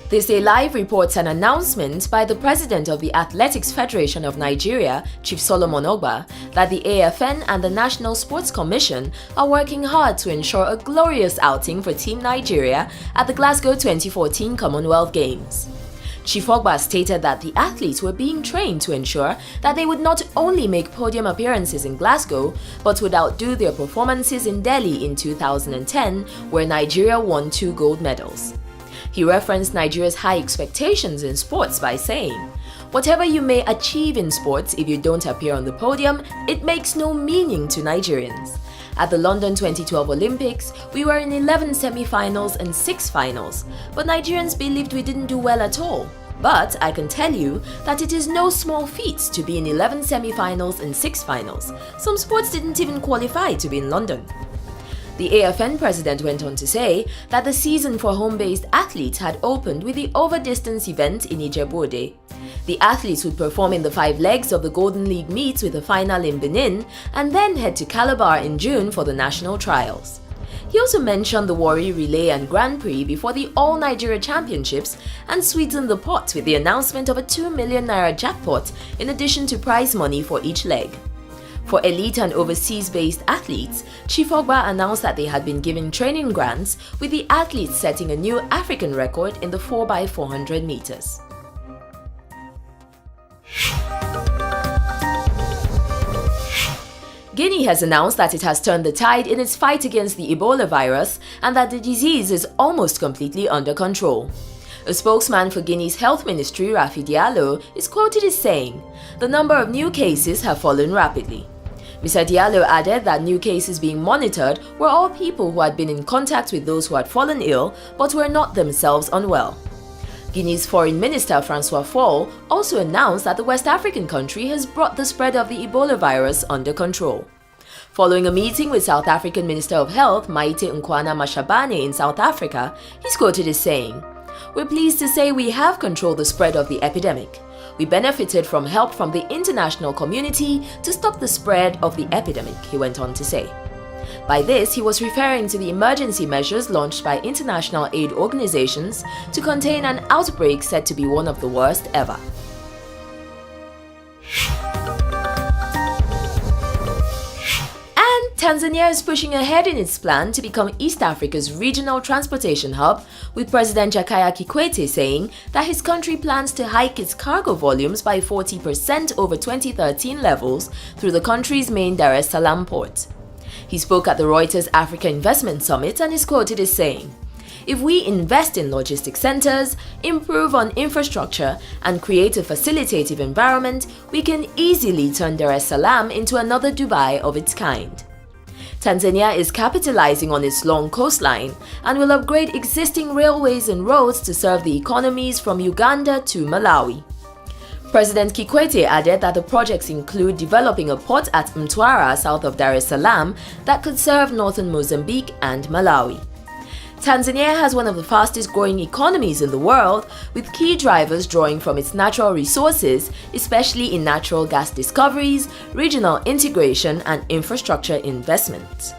This EbonyLife reports an announcement by the president of the Athletics Federation of Nigeria, Chief Solomon Ogba, that the AFN and the National Sports Commission are working hard to ensure a glorious outing for Team Nigeria at the Glasgow 2014 Commonwealth Games. Chief Ogba stated that the athletes were being trained to ensure that they would not only make podium appearances in Glasgow, but would outdo their performances in Delhi in 2010, where Nigeria won 2 gold medals. He referenced Nigeria's high expectations in sports by saying, "Whatever you may achieve in sports, if you don't appear on the podium, it makes no meaning to Nigerians. At the London 2012 Olympics, we were in 11 semi-finals and 6 finals, but Nigerians believed we didn't do well at all. But I can tell you that it is no small feat to be in 11 semi-finals and 6 finals. Some sports didn't even qualify to be in London." The AFN president went on to say that the season for home-based athletes had opened with the over-distance event in Ijebu-Ode. The athletes would perform in the 5 legs of the Golden League meets with a final in Benin and then head to Calabar in June for the national trials. He also mentioned the Warri Relay and Grand Prix before the All-Nigeria Championships and sweetened the pot with the announcement of a 2 million naira jackpot in addition to prize money for each leg. For elite and overseas-based athletes, Chief Ogba announced that they had been given training grants, with the athletes setting a new African record in the 4x400 meters. Guinea has announced that it has turned the tide in its fight against the Ebola virus and that the disease is almost completely under control. A spokesman for Guinea's health ministry, Rafi Diallo, is quoted as saying, "The number of new cases have fallen rapidly." Mr. Diallo added that new cases being monitored were all people who had been in contact with those who had fallen ill but were not themselves unwell. Guinea's Foreign Minister Francois Fall also announced that the West African country has brought the spread of the Ebola virus under control. Following a meeting with South African Minister of Health Maite Nkwana Mashabane in South Africa, he's quoted as saying, "We're pleased to say we have controlled the spread of the epidemic. We benefited from help from the international community to stop the spread of the epidemic," he went on to say. By this, he was referring to the emergency measures launched by international aid organizations to contain an outbreak said to be one of the worst ever. Tanzania is pushing ahead in its plan to become East Africa's regional transportation hub, with President Jakaya Kikwete saying that his country plans to hike its cargo volumes by 40% over 2013 levels through the country's main Dar es Salaam port. He spoke at the Reuters Africa Investment Summit and is quoted as saying, "If we invest in logistics centers, improve on infrastructure, and create a facilitative environment, we can easily turn Dar es Salaam into another Dubai of its kind." Tanzania is capitalizing on its long coastline and will upgrade existing railways and roads to serve the economies from Uganda to Malawi. President Kikwete added that the projects include developing a port at Mtwara south of Dar es Salaam that could serve northern Mozambique and Malawi. Tanzania has one of the fastest growing economies in the world, with key drivers drawing from its natural resources, especially in natural gas discoveries, regional integration, and infrastructure investment.